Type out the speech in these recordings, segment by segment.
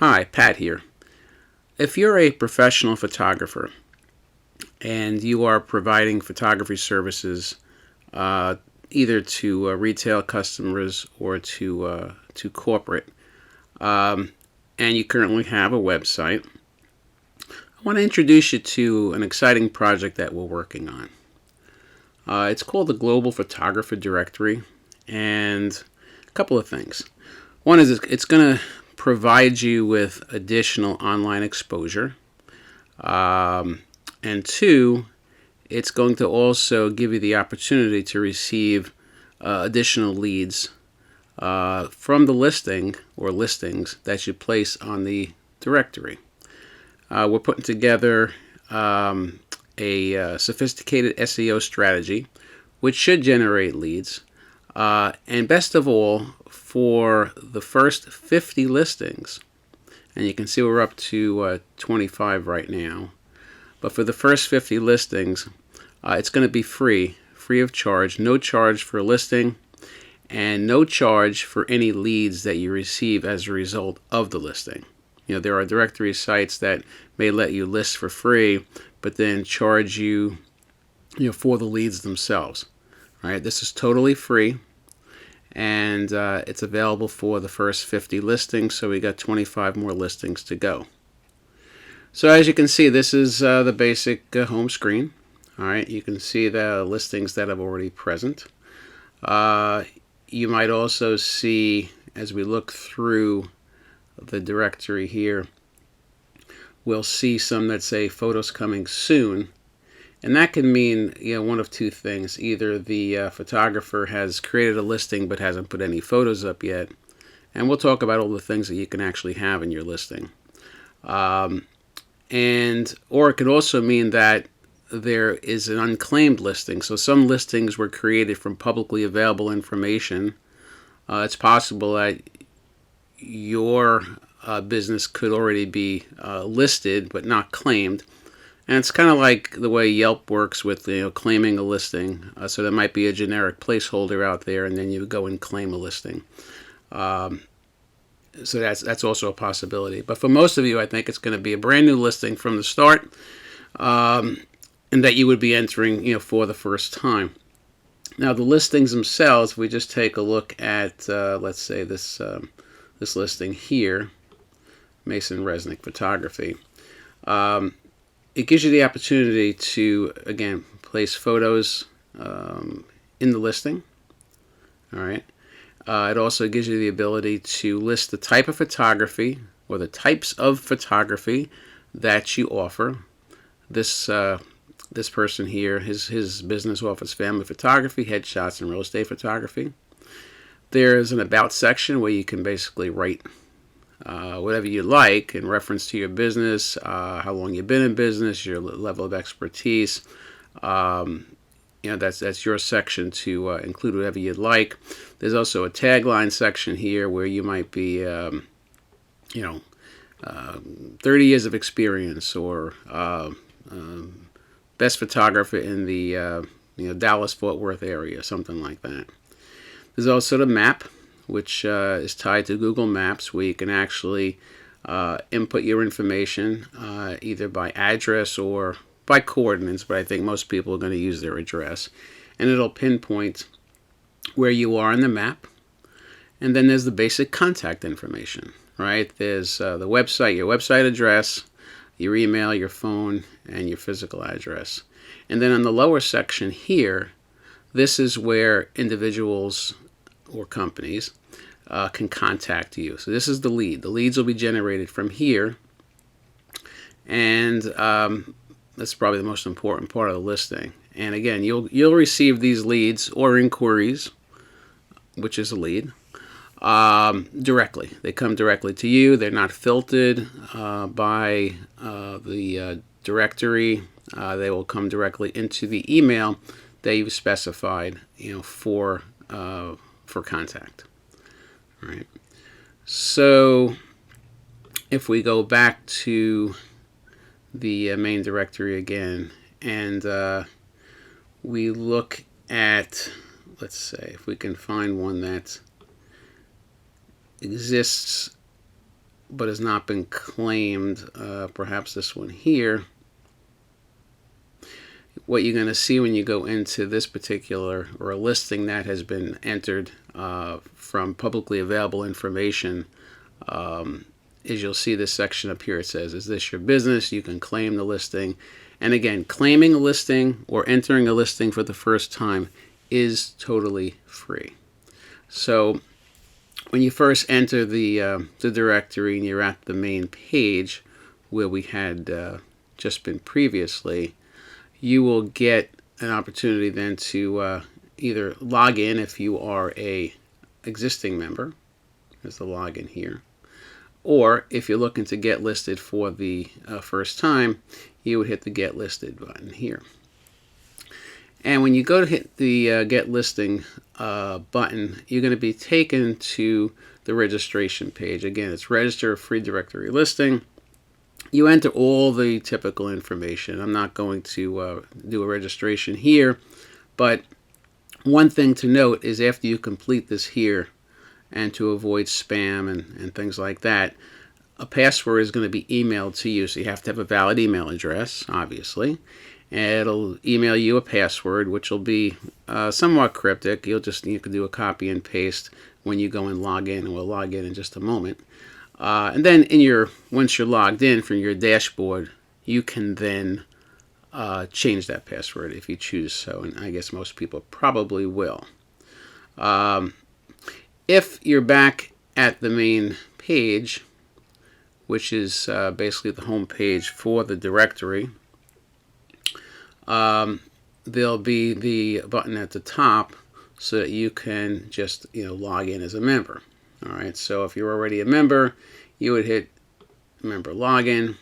Hi, Pat here. If you're a professional photographer and you are providing photography services uh, either to retail customers or to corporate, um, and you currently have a website, I want to introduce you to an exciting project that we're working on. It's called the Global Photographer Directory, and a couple of things. One is it's going to provide you with additional online exposure. And two, it's going to also give you the opportunity to receive additional leads from the listing or listings that you place on the directory. We're putting together a sophisticated SEO strategy which should generate leads. And best of all, for the first 50 listings, and you can see we're up to 25 right now. But for the first 50 listings, it's going to be free of charge, no charge for a listing, and no charge for any leads that you receive as a result of the listing. There are directory sites that may let you list for free, but then charge you, for the leads themselves. All right, this is totally free, and it's available for the first 50 listings. So we got 25 more listings to go. So as you can see, this is the basic home screen. All right, you can see the listings that are already present. You might also see, as we look through the directory here, we'll see some that say photos coming soon. And that can mean one of two things. Either the photographer has created a listing but hasn't put any photos up yet. And we'll talk about all the things that you can actually have in your listing. Or it could also mean that there is an unclaimed listing. So some listings were created from publicly available information. It's possible that your business could already be listed but not claimed. And it's kind of like the way Yelp works with claiming a listing. So there might be a generic placeholder out there, and then you go and claim a listing. So that's also a possibility. But for most of you, I think it's going to be a brand new listing from the start, and that you would be entering for the first time. Now the listings themselves, if we just take a look at let's say this listing here, Mason Resnick Photography. It gives you the opportunity to, again, place photos in the listing. All right. It also gives you the ability to list the type of photography or the types of photography that you offer. This person here, his business offers family photography, headshots, and real estate photography. There's an about section where you can basically write whatever you like in reference to your business, how long you've been in business, your level of expertise. That's your section to include whatever you'd like. There's also a tagline section here where you might be, 30 years of experience, or best photographer in the Dallas-Fort Worth area, something like that. There's also the map, which is tied to Google Maps, where you can actually input your information either by address or by coordinates, but I think most people are going to use their address. And it'll pinpoint where you are on the map. And then there's the basic contact information, right? There's the website, your website address, your email, your phone, and your physical address. And then on the lower section here, this is where individuals or companies can contact you. So this is the lead. The leads will be generated from here, and that's probably the most important part of the listing. And again, you'll receive these leads or inquiries, which is a lead, directly. They come directly to you. They're not filtered by the directory. They will come directly into the email that you've specified, for contact. All right. So if we go back to the main directory again, and we look at, let's say, if we can find one that exists but has not been claimed, perhaps this one here, what you're going to see when you go into this particular, or a listing that has been entered from publicly available information, is you'll see this section up here. It says, is this your business? You can claim the listing. And again, claiming a listing or entering a listing for the first time is totally free. So when you first enter the directory and you're at the main page where we had just been previously, you will get an opportunity then to either log in if you are a existing member. There's the login here. Or if you're looking to get listed for the first time, you would hit the Get Listed button here. And when you go to hit the Get Listing button, you're going to be taken to the registration page. Again, it's Register a Free Directory Listing. You enter all the typical information. I'm not going to do a registration here, but one thing to note is after you complete this here, and to avoid spam and things like that, a password is going to be emailed to you. So you have to have a valid email address, obviously. And it'll email you a password, which will be somewhat cryptic. You can do a copy and paste when you go and log in, and we'll log in just a moment. And then once you're logged in from your dashboard, you can then change that password if you choose so, and I guess most people probably will. If you're back at the main page, which is basically the home page for the directory, there'll be the button at the top so that you can just log in as a member. All right, so if you're already a member, you would hit member login.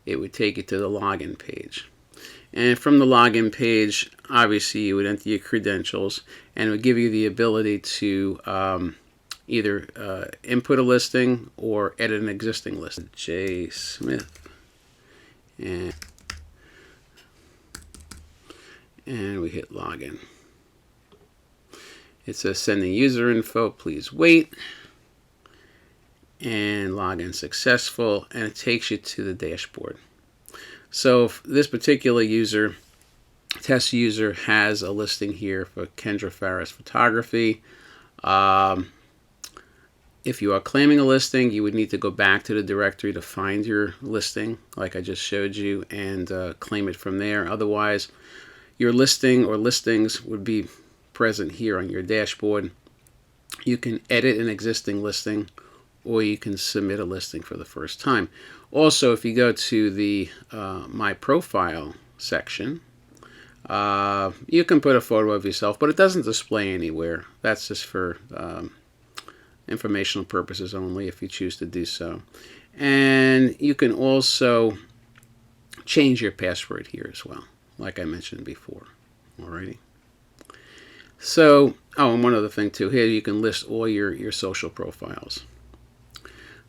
It would take you to the login page. And from the login page, obviously you would enter your credentials, and it would give you the ability to either input a listing or edit an existing listing. J. Smith. And we hit login. It says sending user info, please wait. And login successful, and it takes you to the dashboard. So this particular test user has a listing here for Kendra Farris Photography. If you are claiming a listing, you would need to go back to the directory to find your listing, like I just showed you, and claim it from there. Otherwise, your listing or listings would be present here on your dashboard. You can edit an existing listing, or you can submit a listing for the first time. Also, if you go to the My Profile section, you can put a photo of yourself, but it doesn't display anywhere. That's just for informational purposes only if you choose to do so. And you can also change your password here as well, like I mentioned before. Alrighty. So, and one other thing too, here you can list all your social profiles.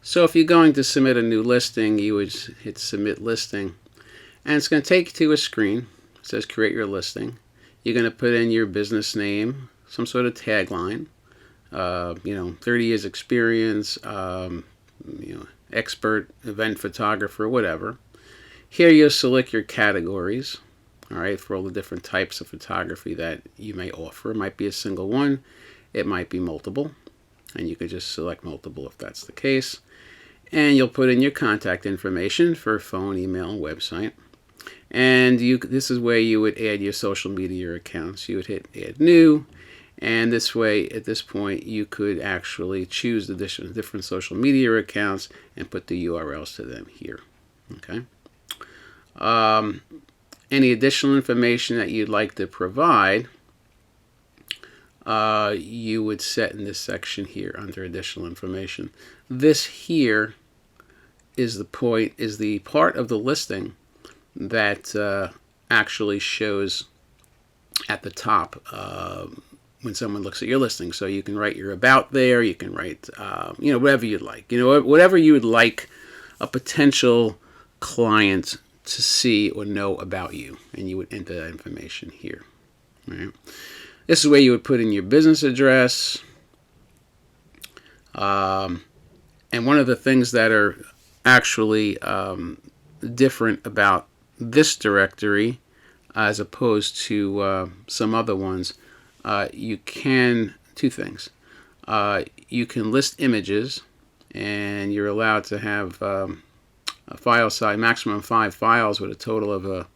So if you're going to submit a new listing, you would hit Submit Listing, and it's going to take you to a screen. It says Create Your Listing. You're going to put in your business name, some sort of tagline, 30 years experience, expert event photographer, whatever. Here you'll select your categories, all right, for all the different types of photography that you may offer. It might be a single one, it might be multiple, and you could just select multiple if that's the case. And you'll put in your contact information for phone, email, and website. And this is where you would add your social media accounts. You would hit Add New, and this way, at this point, you could actually choose the different social media accounts and put the URLs to them here. Okay. Any additional information that you'd like to provide, you would set in this section here under additional information. This here is the part of the listing that actually shows at the top when someone looks at your listing. So you can write your about there, you can write whatever you'd like, whatever you would like a potential client to see or know about you, and you would enter that information here. All right. This is where you would put in your business address, and And one of the things that are actually different about this directory as opposed to some other ones, you can, two things. You can list images, and you're allowed to have a file size, maximum 5 files with a total of a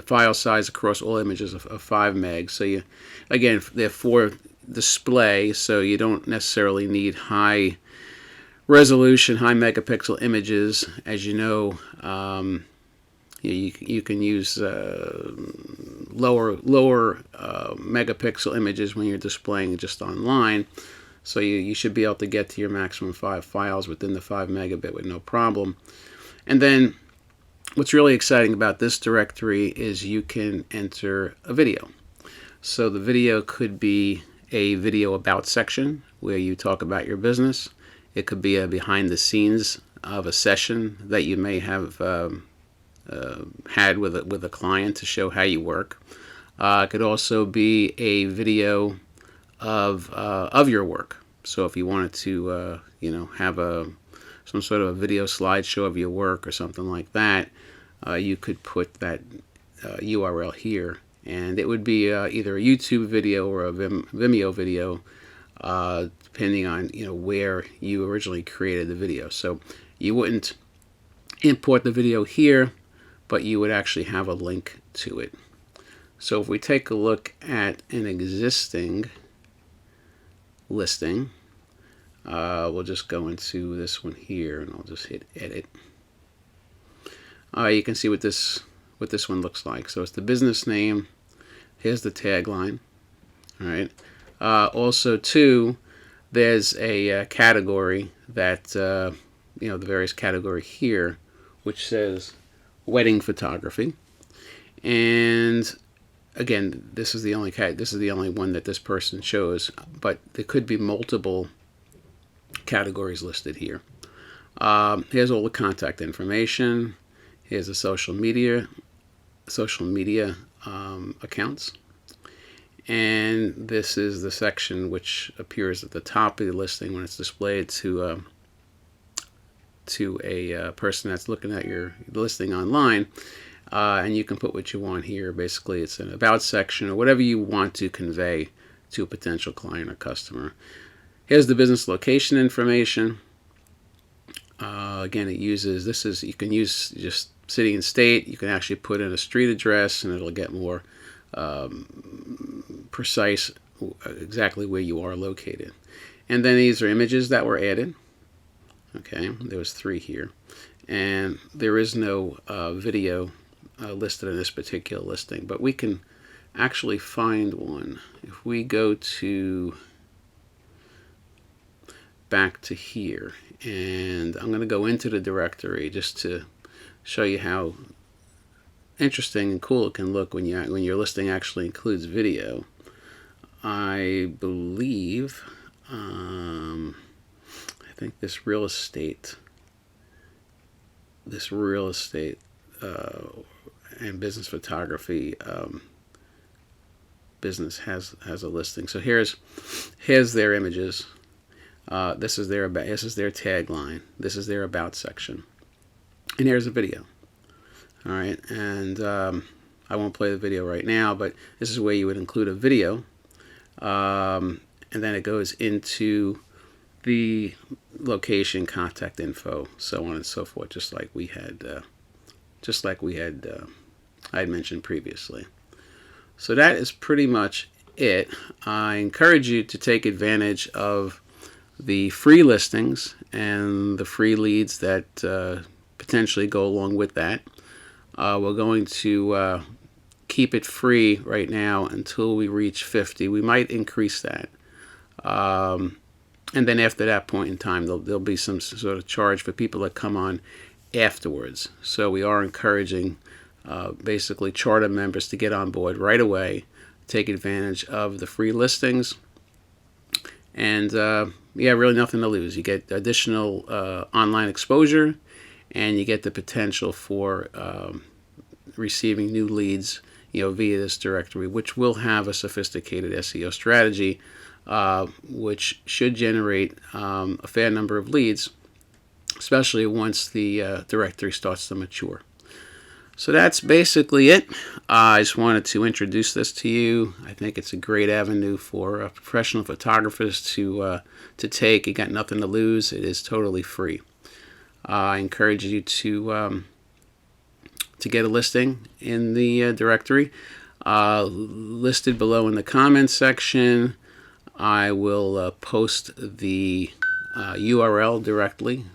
file size across all images of 5 meg. So you, again, they're for display, so you don't necessarily need high resolution, high megapixel images. As you know, you can use lower megapixel images when you're displaying just online. So you should be able to get to your maximum 5 files within the 5 megabit with no problem. And then what's really exciting about this directory is you can enter a video. So the video could be a video about section where you talk about your business. It could be a behind the scenes of a session that you may have had with a client to show how you work. It could also be a video of your work. So if you wanted to have some sort of a video slideshow of your work or something like that, you could put that URL here, and it would be either a YouTube video or a Vimeo video, depending on where you originally created the video. So you wouldn't import the video here, but you would actually have a link to it. So if we take a look at an existing listing, we'll just go into this one here, and I'll just hit edit. You can see what this one looks like. So it's the business name. Here's the tagline. All right. Also, too, there's a category that the various category here, which says wedding photography. And again, this is the only one that this person chose, but there could be multiple categories listed here. Here's all the contact information. Here's the social media accounts, and this is the section which appears at the top of the listing when it's displayed to a person that's looking at your listing online. And you can put what you want here. Basically, it's an about section or whatever you want to convey to a potential client or customer. Here's the business location information. Again, you can use just city and state. You can actually put in a street address, and it'll get more precise exactly where you are located. And then these are images that were added. Okay, there was 3 here, and there is no video listed in this particular listing, but we can actually find one. If we go back to here, and I'm going to go into the directory just to show you how interesting and cool it can look when your listing actually includes video. I believe I think this real estate and business photography business has a listing. So here's their images. This is their tagline. This is their about section, and here's a video. All right, and I won't play the video right now, but this is where you would include a video, and then it goes into the location, contact info, so on and so forth, just like we had I had mentioned previously. So that is pretty much it. I encourage you to take advantage of the free listings and the free leads that potentially go along with that. We're going to keep it free right now until we reach 50. We might increase that. And then after that point in time, there'll be some sort of charge for people that come on afterwards. So we are encouraging basically charter members to get on board right away, take advantage of the free listings, and really nothing to lose. You get additional online exposure, and you get the potential for receiving new leads via this directory, which will have a sophisticated SEO strategy which should generate a fair number of leads, especially once the directory starts to mature. So that's basically it. I just wanted to introduce this to you. I think it's a great avenue for professional photographers to take. You got nothing to lose. It is totally free. I encourage you to get a listing in the directory. Listed below in the comments section. I will post the URL directly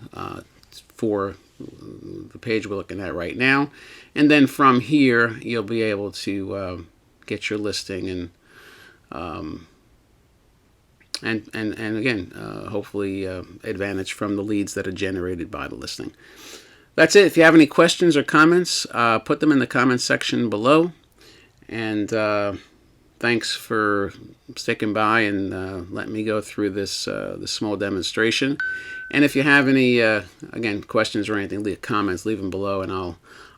for the page we're looking at right now, and then from here you'll be able to get your listing and again hopefully advantage from the leads that are generated by the listing. That's it. If you have any questions or comments, put them in the comments section below, and thanks for sticking by and letting me go through this small demonstration. And if you have any, again, questions or anything, leave comments, leave them below, and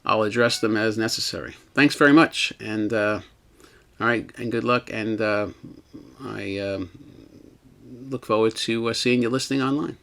I'll address them as necessary. Thanks very much, and all right, and good luck, and I look forward to seeing you listing online.